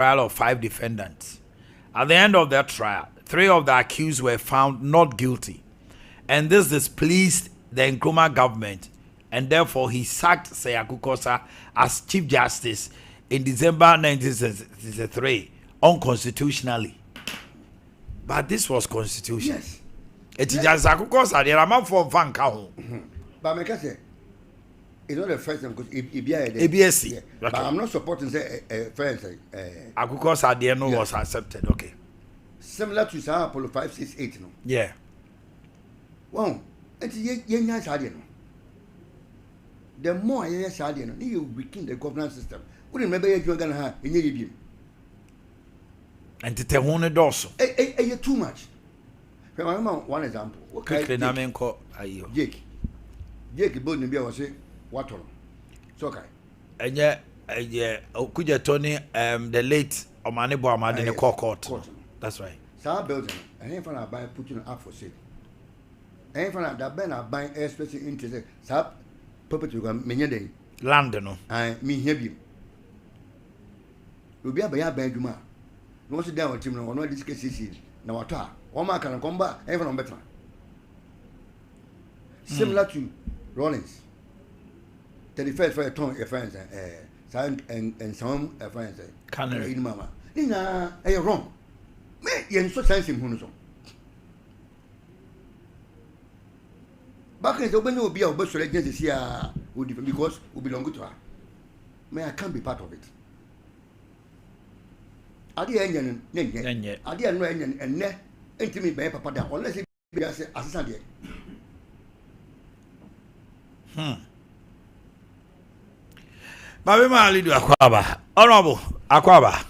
trial of 5 defendants. At the end of that trial, 3 of the accused were found not guilty, and this displeased the Nkrumah government, and therefore he sacked Seyaku Kosa as Chief Justice in December 1963 unconstitutionally. But this was constitutional. Yes. It is just Seyaku Kosa, the Raman for Van Kaho. But I say, it's not the first time because ABSC. Yeah. But I'm not supporting friends. Akukosa the no was accepted. Okay. Similar to Sao Apollo 568, no. Yeah. Wow. It's young Sadian. The more I hear Sadian, you weaken the governance system. Wouldn't remember you're going to have in your review. And to tell one also. Too much. One example. Quickly, Namen call Jake. Jake Bowden be was say what on. So okay. And yeah, Okuja Tony, the late Omanhene Yaw in the court. That's right. Sa building, I ain't find buy put you up for sale. I ain't find that ben buy especially interest. Sa property you can many day. Land no. I me here be. You be a buy juma. No sit down with him no this case na wata. One man can come back even on better. Similar to Rollins. 31st for a ton of friends and some friends. Canary mama. Nina, wrong. Me, you're so sensitive. Back in the open will be a bus against here because we belong to her. May I can't be part of it. Ade Enyen, Ade no Enyen, and ne, intimate by Papa down, unless it be as assistant. Baby Mali do Akwaba. Honorable Akwaba.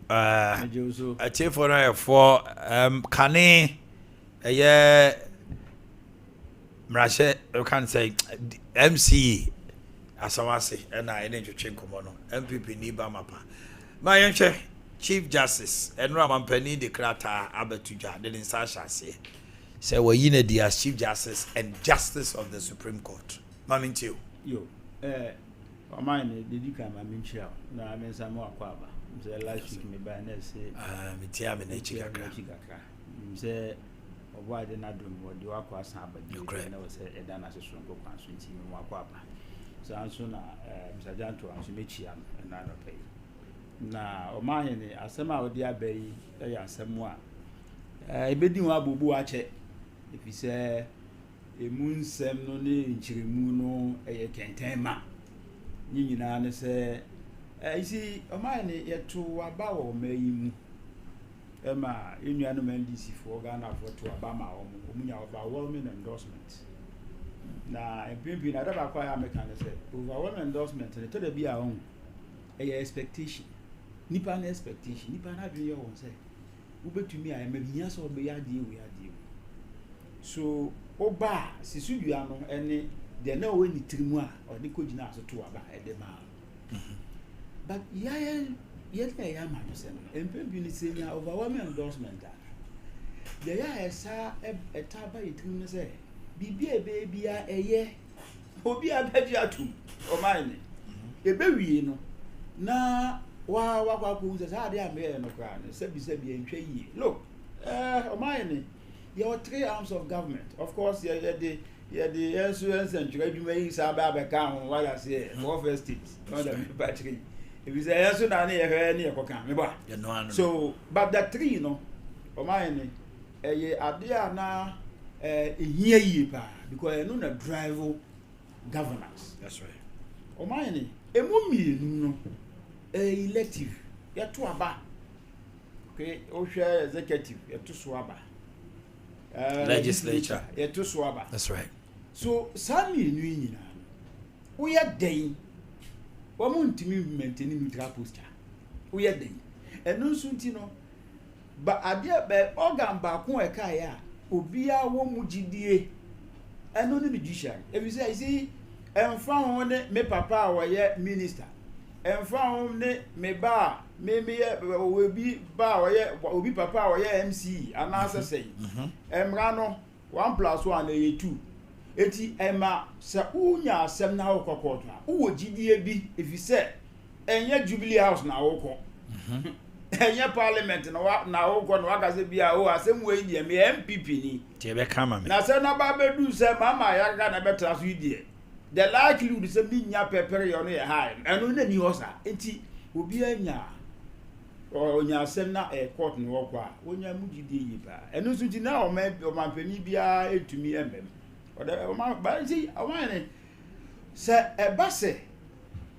A chief for Kane, Mrashe, you can say MC Asawasi, and I need to change Komono, MPP Niba Mapa. My Chief Justice, and Raman Penny de Krata Abetuja, the Sasha say, we're in the as Chief Justice and Justice of the Supreme Court. Mammy, you. Omanhene did you come I mean chill. No, I mean some more Akwaba. Say last week me by say Mitiam in Chigaka. Say why they not doing what you are quite but you never say a dana as a strong conscience in Akwaba. So I'm soon Mr. Janto and Sumichiam and not pay. Now Omanhene asema odi abai e asemwa. E bedi wa Boakye if you say emu nsem no ne nchiremu no eye kentema nyina ne se isi Omanhene yeto aba wo mayimu ema enua no mandisi for Ghana for to aba ma omunya overwhelming endorsement na empimpi na da ba kwa ya meka ne se overwhelming endorsement ne to da bia ho eye expectation nipa na expectation nipa na bi ye won se ubetumi a emabia so be ya die we adie so oba sisudua no ene de na we ni tirimu a odi ko gina aso to aba ede ma but ya ya ma no se no empembi ni senya overwhelming endorsement da ya esa etaba yitirimu ne se bibia bia eye obi abaji atum Omanhene ebewie no na wa kwa ze sa ade ame no kra ne se bi entwa yi look Omanhene your 3 arms of government. Of course, the insurance and trade you may say about account what I say, 4 first states, not a battery. If you say yes, so, but that 3, you know, Omanhene, idea now, here because I know the drive governance. That's right. Omanhene, a mummy, no, elective, you're too aba. Okay, Osha executive, you're too swabba. Legislature. That's right. So, Sammy Nina, we are day. One month to me maintaining neutral posture. We are day. And no soon, but I dear by organ back one kaya, Obia won't GDA, and only magician. If you say, I see, and found me papa or yet minister, and found me bar. Maybe will be bar will be papa or MC and answer say Emrano 1 + 1 2 eti Emma sa unya sem na okokota wo GDA bi if you say enye Jubilee House na woko enye parliament na woko na wakaze bia o asem we die me MPP ni tie be kama me na se na ba bedu se mama ya ga na betra so die the likelihood se bi nya pepere yo no ye high eno na ni hosa enti obi anya onya asem na court no woko a onya mugide yi ba eno so ti na o ma pani bia etumi embem o de o ma ba si o ma ne se e ba se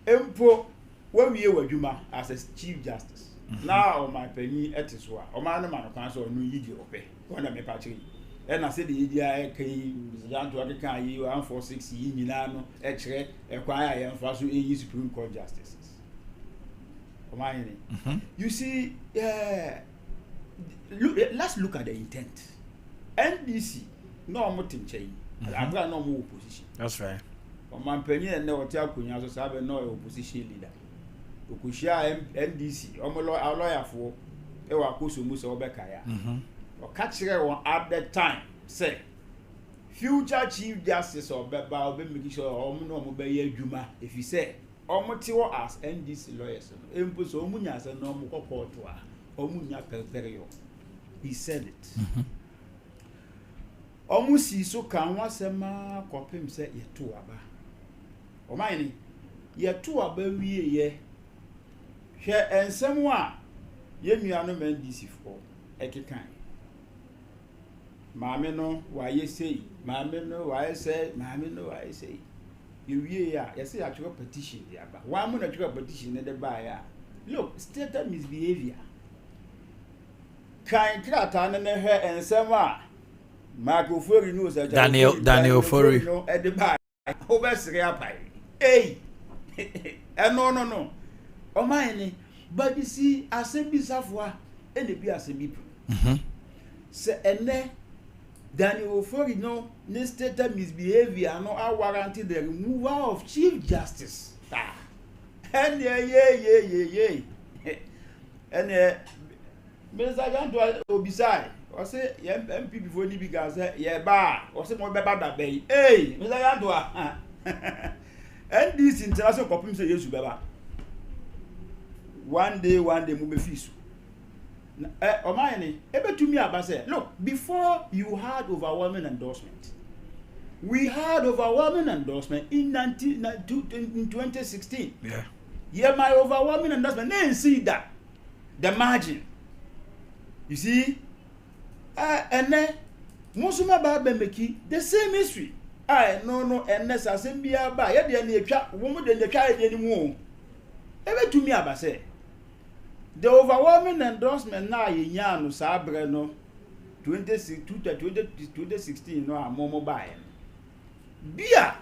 empo wawie wadwuma as a chief justice now my penny etiswa o ma na man kan so no yidi ope wona me pa chiri e na se de yidi a kai zanto akeka yi 146 yi nyina no e kire e kwa ya ye mfa so e Supreme Court justices you see let's look at the intent. NDC no mo tinchei abra no mo opposition. That's right. Man penny and no tell kunya so sabe no opposition leader. Okushia NDC omo lawyer for e wa koso mu se obeka ya. O ka kire won at that time say future chief justice obeba obe make sure omo no mo be ye adwuma if you say omo ti wo as NDC lawyers no empo so omo nya se no mo kokoto a omo nya perperio. He said it. Omo si so kan wasema kopem se yeto aba. Omanhene yeto aba wie ye hwe ensem a ye nua no NDC for ekekan. Maame no wa ye sei, maame no wa ye sei, maame no wa ye sei. You ya say I try petition the aba. Why am I try petition the buyer? Look, stated misbehavior. Kind krata na he ensem a Marco Fori knows that Daniel Fori no at the buy. Over Sriapai. Hey. No. Omanhene, but you see asembi safwa ene bi asembi. Se ene Daniel Fori no stated misbehavior no I warranty the removal of Chief Justice. And yeah. And Mr. Janto Obisai, I say MP before ni because yeah ba, I say mo beba da bay. Hey, Mr. Janto. And this international company say yes beba. One day mo be fisu. Omanhene, ebe to me aba say, look, before you had overwhelming endorsement. We had overwhelming endorsement in 2016. Yeah. Yeah, my overwhelming endorsement. Then see that the margin. You see? And then Musuma ba bemeki the same history. No, and ness asembia ba. Ya de na etwa, wo mo de na etwa e de ni mu. Ebe to me aba say. The overwhelming endorsement na yenya no sabre no 2016 no amomo bae. Bia.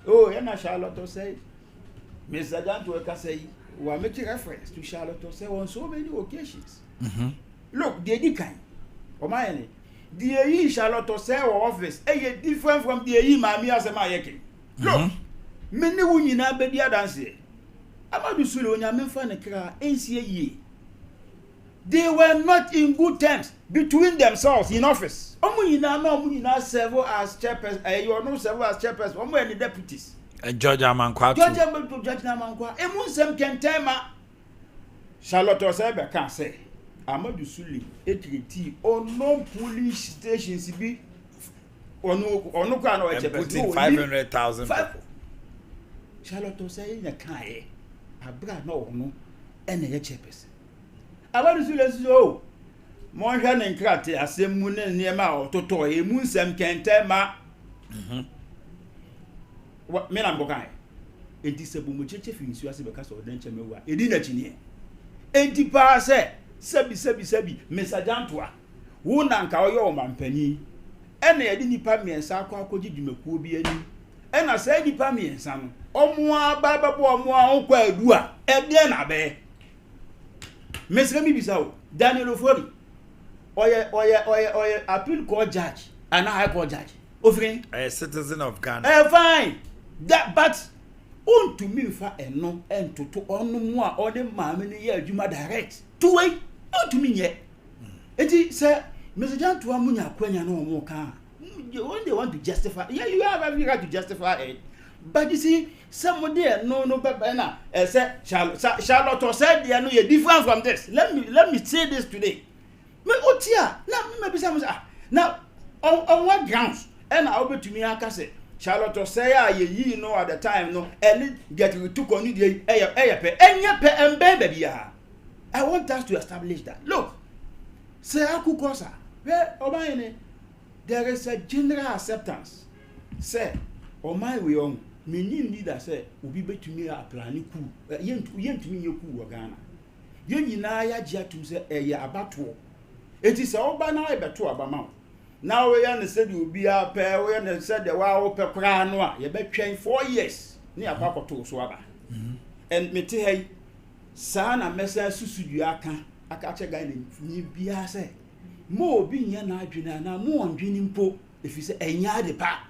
Oh, ya na Charlotte say. Mr. Janto ka say, we are making reference to Charlotte say on so many occasions. Look, the Edikan. Omanhene. The AE Charlotte say office different from the AE Mami Asema Yeke. Look, many wunyina be dia dance. Amadu Sule onyamemfa ne kra ensie ye. They were not in good terms between themselves in office. Omunyina serve as chairperson. You no serve as chairperson. Omo any deputies. George Amankwa. George Amankwa. Emunsem kentema. Charlotte Osebe can say. Amadu Sule etriti ono police stations bi ono kwa no chairperson. 500,000 people. Charlotte Osebe nya kan e. Abra na ono ene ye chairperson. Amadu Sule so mo hwa ne nkrate asemu ne niema ototo emu nsem kentema me na mbokan enti sebu mo cheche finsu ase beka so den chemewa edi na chini enti pa se sabi Mr. Jantoa wo na nka oyo o mampani ena ye di nipa miensa akwakoji dwumakuo bi ani ena sai nipa miensa no omoa bababo omoa okwa adu a ede na be Mr. Mibisa o Daniel Ofori oye appeal court judge and high court judge ofrin a citizen of Ghana. Fine that but on to me fa eno entoto onu mu a ode maame ne ye adwuma direct to way on to me ye enti say Mr. Janto amunya kwanya no mo ka when they want to justify, yeah, you have every right to justify it. But you see, somebody no na say Charlotte said they are no different from this. Let me say this today. Me otia na me be say now on what grounds and I will to me aka say Charlotte say you know at the time no and get we took on the I want us to establish that. Look, say akukosa where Omanhene there is a general acceptance. Say Oman we on meaning leader say obi betumi a plan ku yentumi yeku wo Ghana yen nyina ya gya tum say abato enti say oba na abeto abama now we yan say the obi a pe we yan say the wa wo pe kra no a ye betwen 4 years ni akwakoto so aba and me te hey sa na mesa susudu aka che Ghana ni bia say mo obi nya na adwene na mo ondwene mpo if say enya de pa.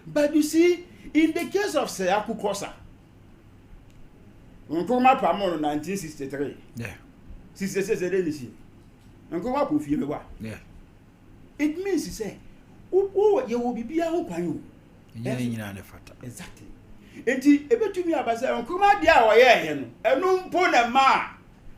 But you see, in the case of Seyaku Kosa, Nkoma Pamon 1963. Yeah. 66 Nkoma Pufi Mewa. Yeah. It means he say, you will be a who exactly. And ebe to me about say Nkoma dia wa ye and no pona ma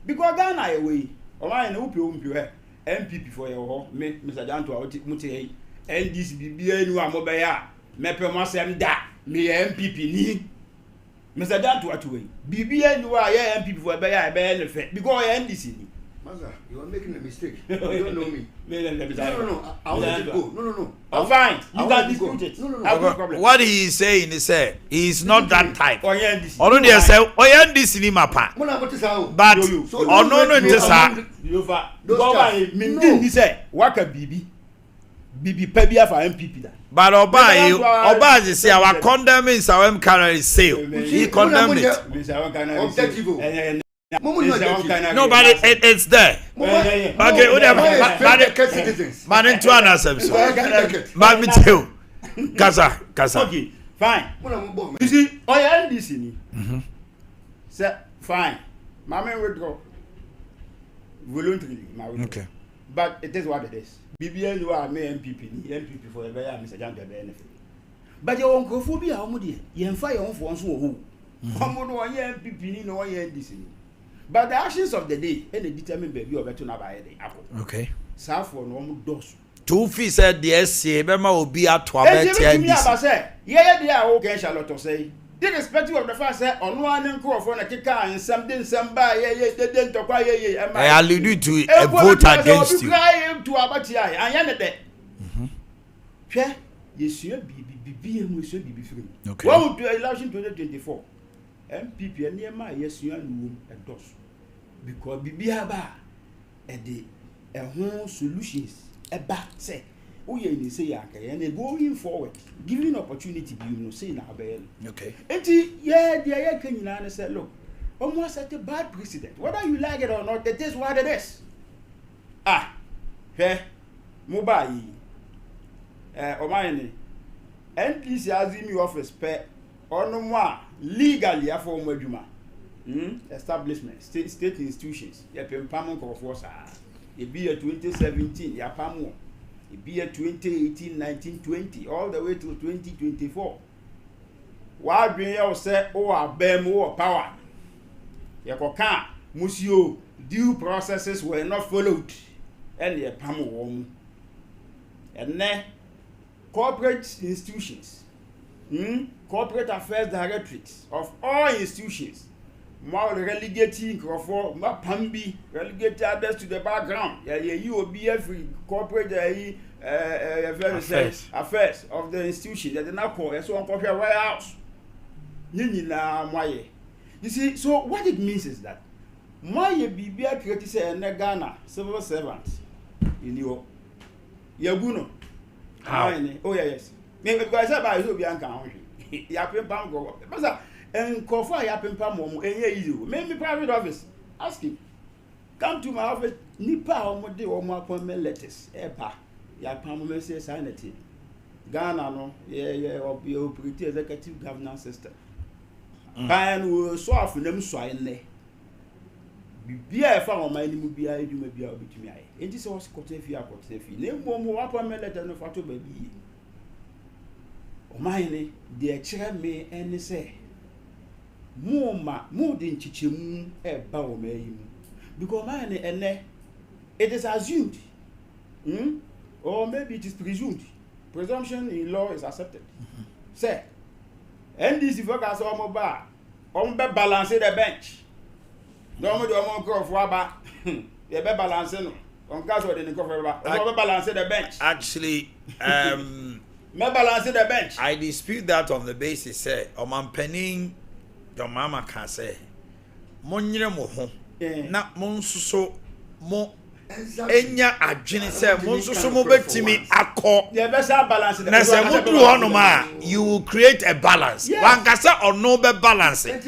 because Ghana away. Omanhene upi MPP for your me Mr. Janto muti NDC bibia nu amobeya mepe masem da me MPP ni Mr. Janto atuwe bibia nu wa ye MPP for beya no fe because NDC ni Maza, you are making a mistake. You don't know me. No. I'll let it go. No. I'm fine. You can dispute it. No. No problem. What he is saying is he's not that type. Only they say NDC ni mapa. But no ntesa. Go by me he say waka bibi pebia for MPP da. But Oba is say our condemning Sawem Canary sale. He condemned it. Objective. No, but it's there. Okay, but into an answer. But me too. Kasa. Okay, fine. You see, NDC say fine. My man withdraw voluntarily. Okay. But it is what it is. BBN you are me MPP for a very Mr. John benefit. But your uncle phobia, Omudi, you fire on for one who. MPP no NDC. But the actions of the day any determine baby or better na buy the apple. Okay. So for no dos. 2 feet said the SCA Bema will be at 12. Yeah, they are okay, Charlotte say. Irrespective of the fact that on one and call for a kicker and something somebody they didn't talk. I allude to a vote against you. To Abatia and Yanade. Che, yes, you be and we should be free. Okay. What would do election 2024? MPP and near my yes, you and dos because Bibiaba and the home solutions about say, oh, you say, and going forward, giving opportunity, you know, say now, okay. And yeah, the Ayakan said, look, almost at a bad precedent. Whether you like it or not, that is what it is. Mobile, Omanhene, NPC has in your office, pay or no more. Legally a form of establishment, state institutions. Ya pempamo kofosa. It be a 2017, ya pamo. It be a 2018, 19, 20, all the way to 2024. Why bring you say, oh, a bem or power? Ya koka, musio, due processes were not followed. And ya pamo. And then corporate institutions. Corporate affairs directorates of all institutions. More relegating Pambi, relegated others to the background. You will be every corporate affairs of the institution that they now call a corporate warehouse. You see, so what it means is that Moye Bibia created a Ghana civil servant in your Yaguno. Oh, yes. Because I said, I will be uncountable. Yapin Pam go. And call for Yapin Pam, and you, maybe private office. Ask him. Come to my office, Nipa or Mode or more appointment letters. Epa, Yapam may say sanity. Ghana, no, or be a pretty executive governance system. Pan will so often them swine there. Be a farmer, my name will be I do maybe I'll be to me. And this was Cotefi, Name more appointment letter no photo baby. Omanhene de chere me ene say mo de nchichemu e ba wo mayimu because Omanhene ene it is assumed or maybe it is presumed. Presumption in law is accepted. Say NDC focus on be balance the bench. No mo do mo go for aba. You be balance no. On case we dey go for aba. Be balance the bench. Actually, me balance the bench. I dispute that on the basis say Omanhene your mama can say monyere mo ho na mo nsuso mo enya adwene say mo nsuso mo betimi akọ the best balance na say mo du hono ma you will create a balance wan ka say ono be balance say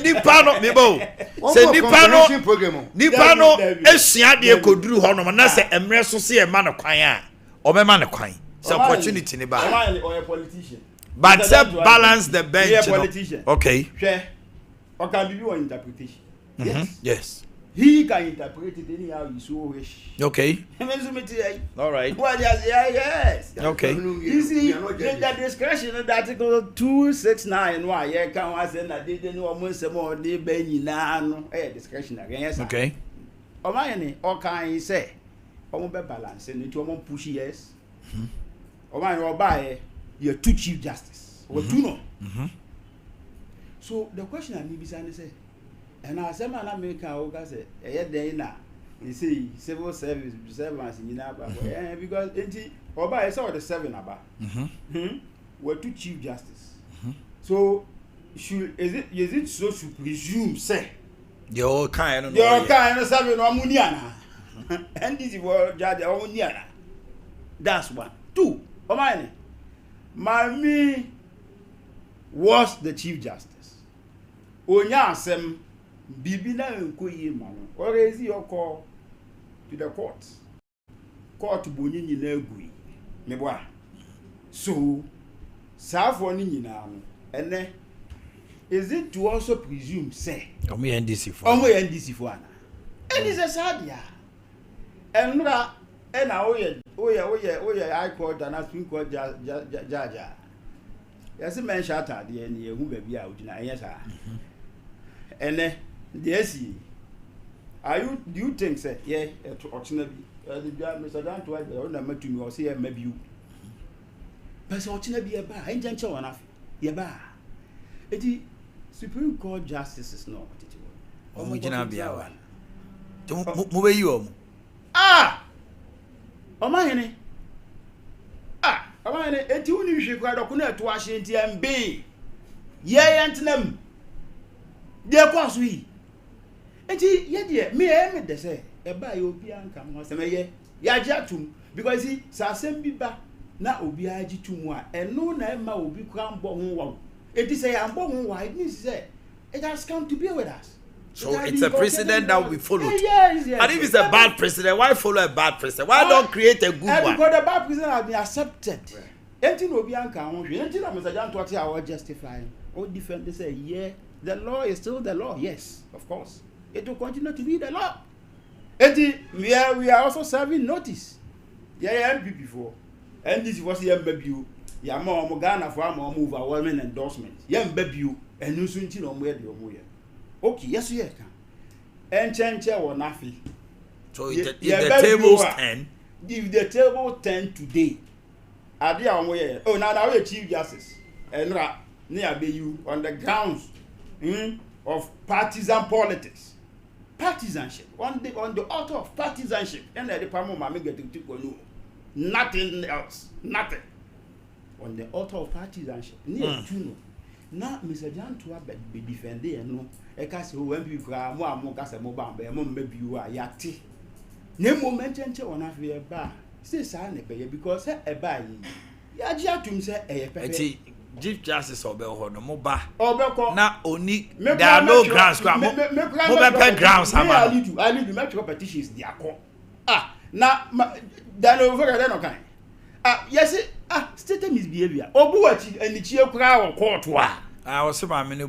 nipa no mebo say nipa no esua de koduru hono na say emre so say e ma no kwan a obema no kwan say opportunity ni ba or a politician. But balance the bench. He a politician. Okay. Or can be one interpretation. Yes. Yes. He can interpret it anyhow he so wish. Okay. All right. Well, yes. Okay. You see, the discretion of Article 269 why you can say that they didn't almost some more they be no discretion again. Yes. Okay. Omanhene or can he say omo be balance and it omo push yes. Omanhene or buy you're two chief justice or two no. So the question I need is say, and I say man American oga say day na you see civil service servants in Naba because oba is all the 7 aba. We're two chief justice. So is it so to presume say your kind of 7 no muniana and this is what judge muniana. That's one. 2 Omanhene Mami was the chief justice. Onya asem bibi na enkoyi ma no. Or is your call to the court? Court boni nyina agui. Me boa. So safo ni nyina no. Ene is it to also presume say omo NDC for ana. And is a sadia. Enra ena oye high court and Supreme Court judge. Yes, men shot at the end, who may be out in a sir. And yes, do you think, sir? Yeah, fortunately, the job, Mr. Dan, to the owner to me or say, maybe you. But fortunately, a bar, I ain't sure enough. Ye bar. It is Supreme Court justices, no, Omanhene Yaw. Move you. Omanhene Omanhene eti uni hwe kwa do kuna to ahye nti ambe ye yentenam de kwa so yi eti ye de me de say e ba ye obi anka mo se me ye ya ji atum because see sasem bi ba na obi aji tum a eno na e ma obi kwa mbo ho wa eti say ya mbo ho wa it means say it has come to be with us. So it's a precedent that will be followed. Yes. And if it's a bad precedent, why follow a bad precedent? Why don't create a good one? Because the bad precedent has been accepted. Anything will be anchored. Anything that Mr. Jan Twati are justifying. All different. They say, yeah, the law is still the law. Yes, of course. It will continue to be the law. And we are also serving notice. Yeah, before. And this was the baby. Yeah, more Ghana for more overwhelming endorsement. Yeah, baby. And you soon know where the omoya. Okay, yes, you can. And change or nothing. So if the table's 10, if the table 10 today, Ade Akye oh now we chief justice and near you on the grounds of partisan politics, partisanship on the altar of partisanship, and the department mama get to no nothing else, nothing on the altar of partisanship. Near two. Now, Mr. Jan to be defended and no, a castle when you cry more cast mobile, maybe you are yati. No moment on a bar, say sign a because a buy. Yaja to say a petty Chief Justice or Bell no mobile. Oh, now only there are no grounds. Grounds. I need to make petitions. Now, then over there, no kind. Yes, state misbehavior. Obuachi and the chair crowd or court. I was so many.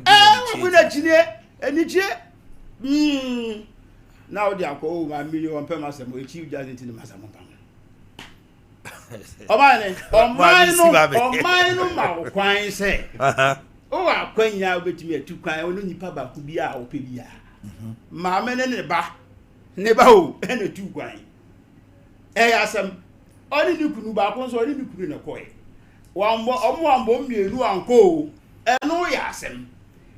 Now they are called 1 million per month. We chief justice in the Masamon. Omanhene no ma kwan say. O wa kwanya obetumi atukwan ono nipa ba ku bia ope bia. Maame ne ba o ene tukwan. Asem oni ni kunu ba ko so oni ni kunu na koy. Wambo mienu anko eno ya asem.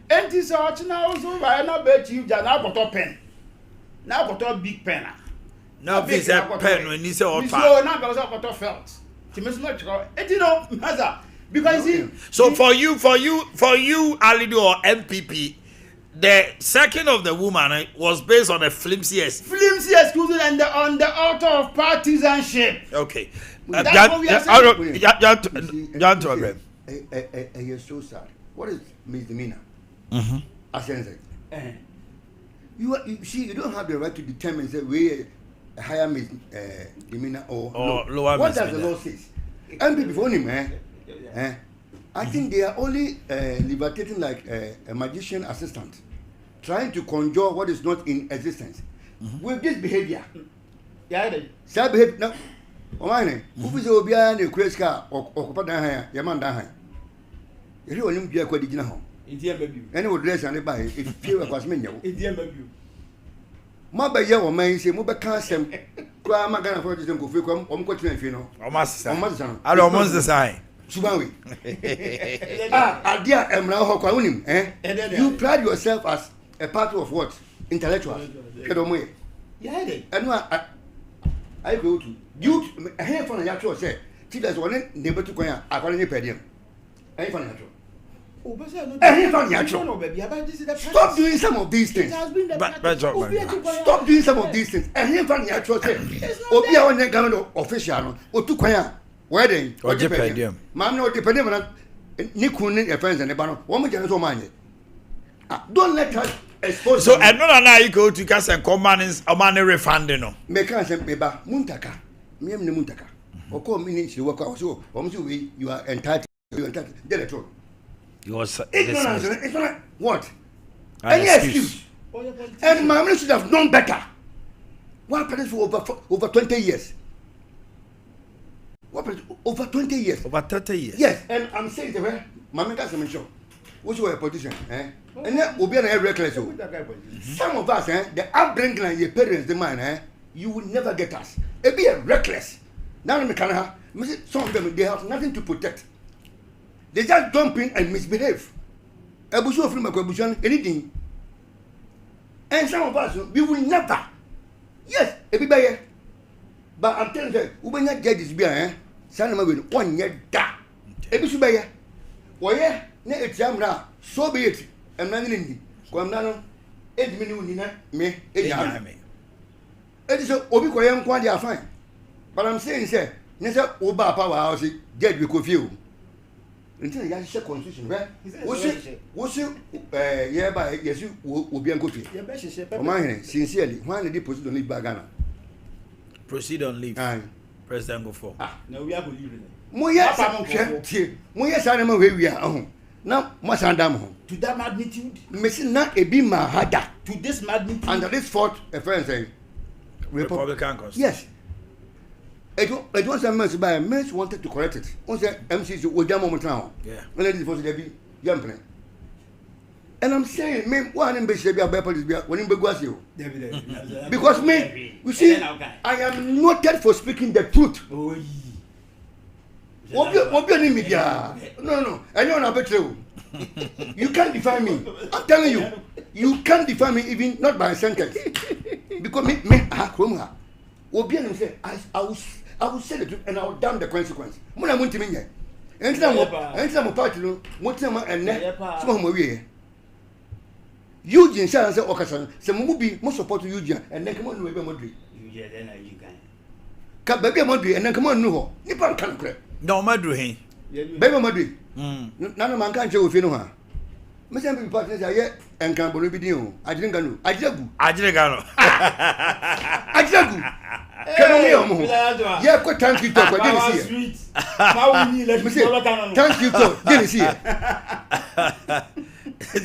Enti se o china o so ba na be chief ja na akoto pen. Na akoto big pen. No big pen when you say o pa. So na go so akoto felt. Ti me so no chiko. Enti no maza because so for you Alido or MPP, the second of the woman was based on a flimsy excuse and on the altar of partisanship. Okay. That's what we are saying. You're so sad. What is misdemeanor? You see, you don't have the right to determine say we a higher misdemeanor or lower. What does the law say? MPP for him, I think they are only liberating like a magician assistant, trying to conjure what is not in existence. With this behavior, self behavior. Now, Omanhene, who is Obia and the crazy car or Copada, Yaman Dahan? You only be a quadrigina home. And it would dress and buy if you was menu. Maba Yaw man say, Muba Cassam, Grandma Gana for this uncle, Fino, almost the sign. Subawi. Ade Akye Abia, you pride yourself as a part of what? Intellectuals. And what I go to you a handful of natural say, Tidas one neighbor to Koya, according to Pedium. Any fun natural. Stop doing some of these things. Stop doing some of these things. And him from the actual say, Obia on the government official or to Koya. Wedding or Japan. Mam no dependent on Nikun friends and the banner. Woman can money. Don't let her expose. So and not now you go to cast and command is a money refunding. Make us Beba Muntaka. Miam Muntaka. Or call me you work out so you are entitled. You are entitled. Get it. You was ignorance. It's not what? Any excuse. And Mamma should have known better. What happened for over 20 years? What over 20 years? Over 30 years. Yes, and I'm saying the way Mamma got some show. What's your politician? And then we'll be an reckless. Some of us, the upbringing and your parents, the man, you will never get us. It be a reckless. Now in Canada, some of them they have nothing to protect. They just jump in and misbehave. Ebusu from a anything. And some of us, we will never. Yes, everybody. But I'm telling you, we will not get this beer, Sanama will 1 year da. Ebusu Bayer. Why, ne examra, so be it. And Nanini, Quamano, 8 minutes, me, 8 years. It is a Obikoyam Quadia fine. But I'm saying, sir, Nessa Oba Power House, get with you. Until you have a constitution, right? Was you, by yes, you will be a good thing. Sincerely, why did you proceed on leave Bagana? Proceed on leave. President go for. No, we are leaving. Moya Sanama, where we are. Now, Masandam. To that magnitude, Missing not a beam hada. To this magnitude, under this fort, a friend saying, Republican Constitution. Yes. It was a mess by a mess wanted to correct it. On the MCs with them moment now. Yeah. When it was the be jumping. And I'm saying, me, one in Bishop Police when in Beguasio. Because me, you see, I am noted for speaking the truth. Open media. No. I know not better. You can't define me. I'm telling you, you can't define me even not by a sentence. Because me, Obian say, I will say the truth and I will damn the consequence. When I went to me, and some party, Motama and Net, Eugene Shan said, Occasion, some movie most support to Eugene, and then come on, Baby Modri. Come Baby Modri, and then come on, no, Nippon can't crack. No, Madrid. Baby Modri. None of man can't show if you know her. Mr. Partners are yet and can't believe you. I didn't go. I didn't go. Yeah, quite thank you, talk. I didn't see it. Thank you, talk. Didn't see it.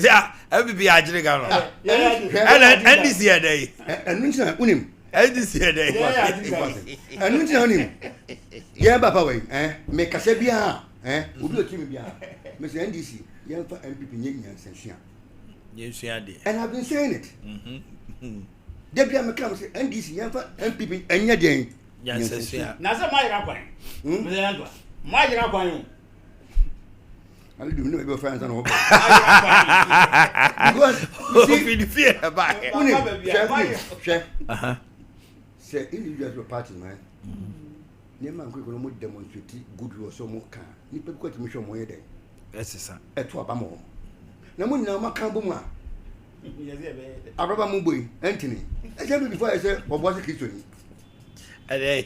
Yeah, every be Ajigano. And this year day. And mention Unim. NDC dey. Anu ti na ni. Ye ba pa we me kase bia obi otimi bia. Me say NDC ye fa MPP nyenyan sensua. Yensua dey. And I've been saying it. They be am come say NDC ye fa MPP enya den. Yansensua. Na say my rakwan. Me say antwa. My rakwan. I don't know if friends and because you see the fear about chef. Say individual party man. Nema nko no mo demonstrate goodwill so mo kan. Ni pe ko ti mi show mo ye den. Yes sir. Eto aba mo. Na mo nyina maka bo mu a. Yes e be. Ababa mo boy, Anthony. E say before I say obo se Kristo ni. Ade.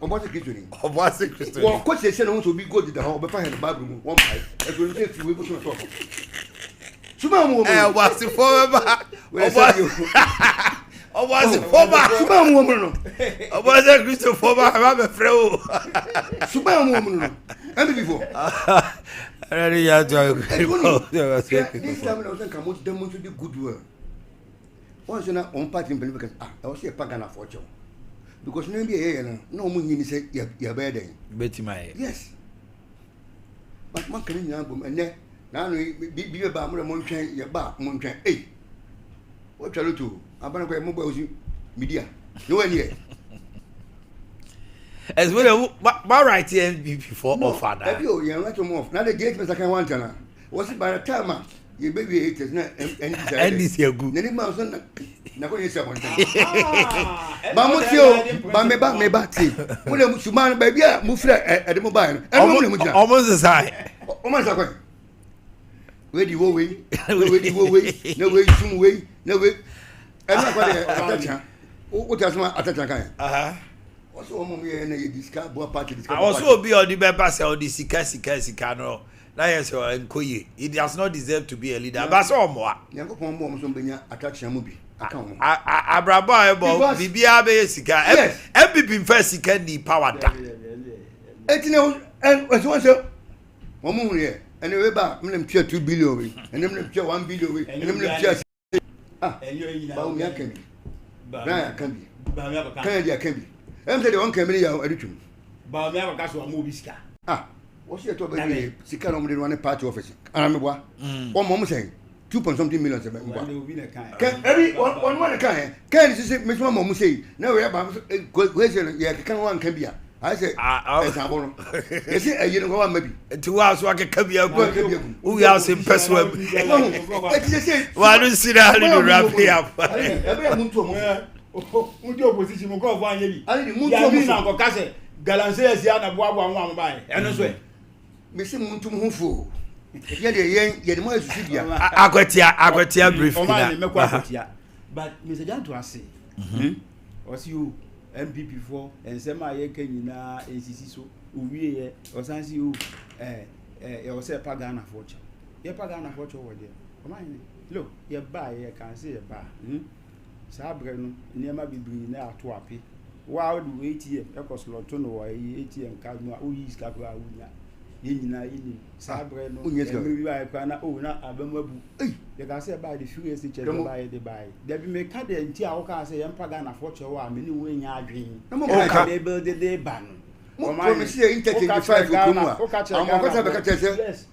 Obo se Kristo ni. Obo se Kristo ni. Wo ko se no so bi go di da ho be fa he Bible mu one five. E so say fi we bo so talk. Suma mo mo. Was for ba. Obo se for ba. Suma mo mo no. Obo se Kristo for ba ba be frɛ o. Suma mo mo no. And before. Already ya to. This time I was saying come demonstrate the goodwill. Once na on party in because I was here pagana for you. Because no be here no mo nyini say ya be den. Beti mai. Yes. But man kan nyina bom ene na no bi ba mo mo ntwen ya ba mo ntwen eh. What try to abana ko mo ba osi media. No one here. As well my right here before offer that. Ebi o yan right to move. Na the gate me sakan want na. Was it by the time you baby 80s na NDC agu. Nani ma so na ko yesi abon. Ba mo ti o ba me ba ti. Mo le musuman ba bia mo fra e de mo ba no. E mo le mo jira. Almost sai. O man sa ko. We di wo we. We di wo we. Na we sum we. Na we. E na ko de atacha. O ti asma atacha kan. Also omo ye na ye discuss bo party discuss. I also be on the paper say on the sika no. Na yes o enkoye. He does not deserve to be a leader. But so omo. Yankopon mo so benya atacha mu bi. Aka mo. Abrabo ebo bibia be sika. MPP first sika ni power da. Etine and so say omo hu ye. Ene we ba mlem tia 2 billion we. Ene mlem tia 1 billion we. Ene mlem tia ba o mi aka bi. Ba aka bi. Ba mi aka. Kan dia aka bi. Em say the one camera ya adutwum. Ba mi aka so amu bi sika. What's your top baby? Sika no mo dey run party office. Ana me boa. O mo say 2 point something million se me boa. Kan every one kan kan say me so mo say na we ba go say ya kan one kan bia. I say example no. You say you no one maybe. To us wa kan bia go. Who ya say person wa. E ti say wa no see that you wrap up. Every muntu mo. Undi opposition mo ko fa anya bi. Ani di muntu ya mo na ko ka se galanse ya na boa boa nwa mo bai. Eno so e. Me say muntu mo fu. Ye de mo esusu bia. Akwatia brief na. O ma me kwa akwatia. But Mr. Janto ase. O si you MPP for ensema ye kan nyina ensisi so owie ye o san si you e o se pagana for cha. Ye pagana for cha wo de. O ma ni. Lo, ye ba ye kan se ye ba. Sabre no niema bibiri na ato ape wa do ATM e ko slot no wa ATM card no o yi ska ko awunya ye nyina yini sabre no e bi ba kwa na o na abamabu ye ka se ba de fuel se che ba ye de ba ye bi me ka de nti a wo ka se ye mpaga na fo che wa me ni wo nya adwen o ka de build de ba no o ma promise ye interchange 5 ko mu a am ko ta be ka che se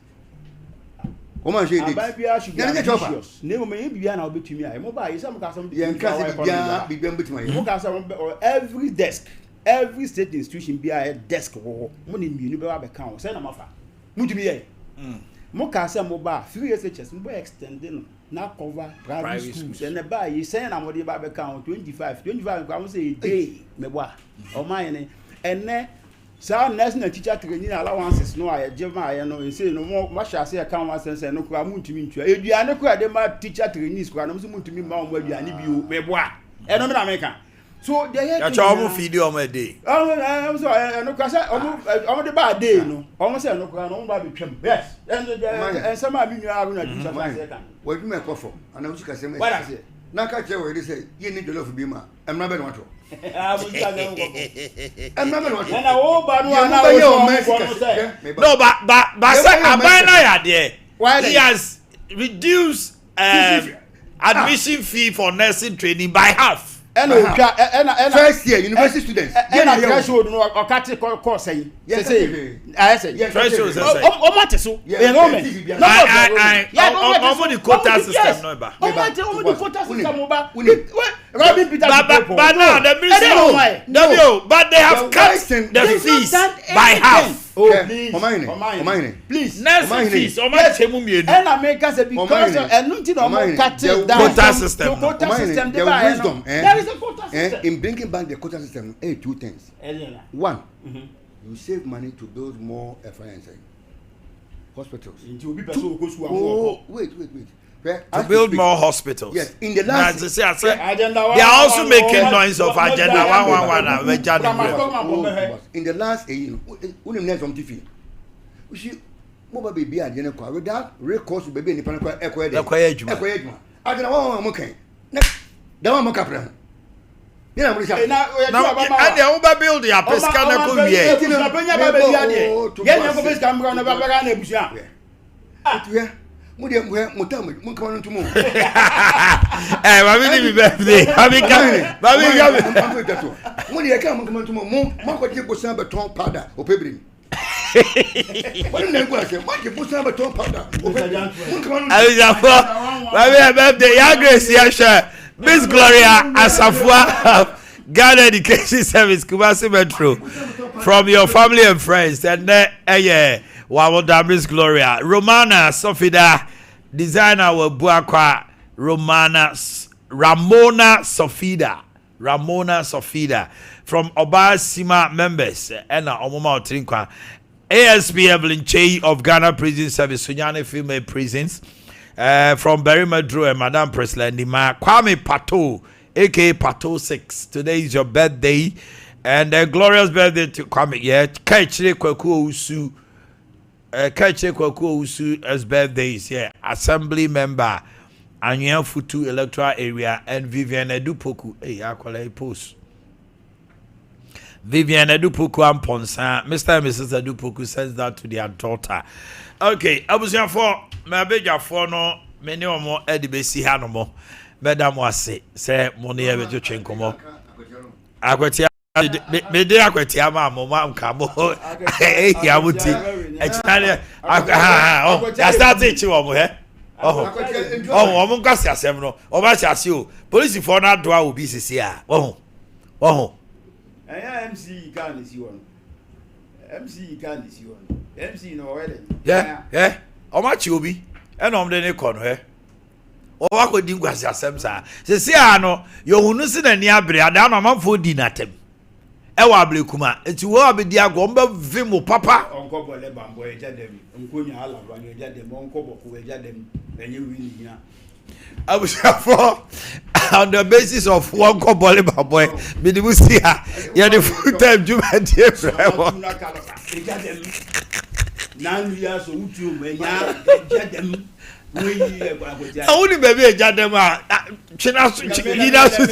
Comment j'ai dit? Every desk, every state institution be a desk. Money you never be count. Say na mafa. Mutumi ye. Mo ka say mo ba free SHS mo extending na cover private schools. And ba you say na mo dey ba be count 25 kwa mo say day me boa. O man ne ene sa national teacher training allowances no aye jema aye no say no mo sha say account one sense no kura muntumi ntwa eduane kura de ma teacher trainees kura no so muntumi ma mo eduane bi o me boa e no me na make so they ya cha omo feed o ma dey so no kura say omo de ba dey no omo say no kura no mo ba be twam yes and some abi nyu aru na teacher fa say kan we bi me kofo ana uchi ka say me what I say na ka che we say ye ni jollof bi ma emna be no to No, but say Abana ya there. He has reduced admission fee for nursing training by half. first year university students. And threshold no or catch course say. Yes, I say. Threshold say. O mate so. Enrollment. No. The quota system no ba. O the quota system ba. Robin Peter. But now the ministry but they have cut the fees by half. Oh, please. Omanhene. Please. Nursing fees. And I make us because and nothing no cut quota system. The wisdom. There is a quota system. In bringing back the quota system, two things. One, you save money to build more hospitals. Oh, wait. To build more hospitals. Yes, in the last. They are also making noise of agenda 111. In the last, we need some TV. We see, mobile baby at the end without recourse to baby in the Panama Equation. I don't know what I'm okay. That one more capital. Now, and the Uber build your Pescana could be. Mudiam Mutam to move. Eh, my birthday. Mudia come to move. Marco Jibusam Baton Pada or Pebrin. What in the question? What you put some Baton Pada? My birthday, young Grace Yasha, Miss Gloria Asafua, Ghana Education Service, Kumasi Metro, from your family and friends, and yeah. Miss Gloria Romana Sofida designer wa Boakye Ramona Sofida from Oba Sima members and Omoma Trinkwa ASP Evelyn Che of Ghana Prison Service Sunyane Female Prisons from Barry Madro and Madame Presley Kwame Pato aka Pato 6. Today is your birthday and a glorious birthday to Kwame. Yeah, Kaichire Kwaku Usu Kache Kwaku Usu as birthdays, yeah. Assembly member Anyan Futu electoral area and Vivian Edupoku. Hey, I call a post. Vivian Edupoku and Ponsa. Mr. and Mrs. Edupoku says that to their daughter. Okay, I was here for my big for no many or more Edibesi Hanomo. Madam was say money ever to Chenkomo. Aquatia. Me dey akwatia ma mama nkabo ya muti external ya start teach wo he mo nkwasi asem no o ba chase o police for na do a obi sisi a MC can is you MC no wele yeah o ma chi obi e no mde ne ko no he o wa ko di nkwasi asem sa sisi a no yo hunu si na ni abre ada no manfo di natem ewa ablekuma enti wo abedi agwo mba vimu papa onko bole bambo eja dem nkonya ala ba eja dem onko boko eja dem enye wini hia for on the basis of one bole bambo minimu see ha ya the full time juma die frewo eja dem nan ria so utu menya eja dem only baby eja dem a china so china so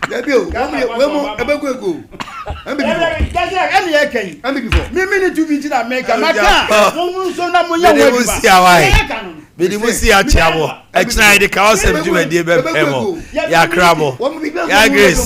Debi o, we mo ebego. Any eken. Me minute to be na make maka. Mo so na mo nya we ba. Be di musi a chiabo. Extra de ka o sem juma die be emo. Ya krabo. Ya grace.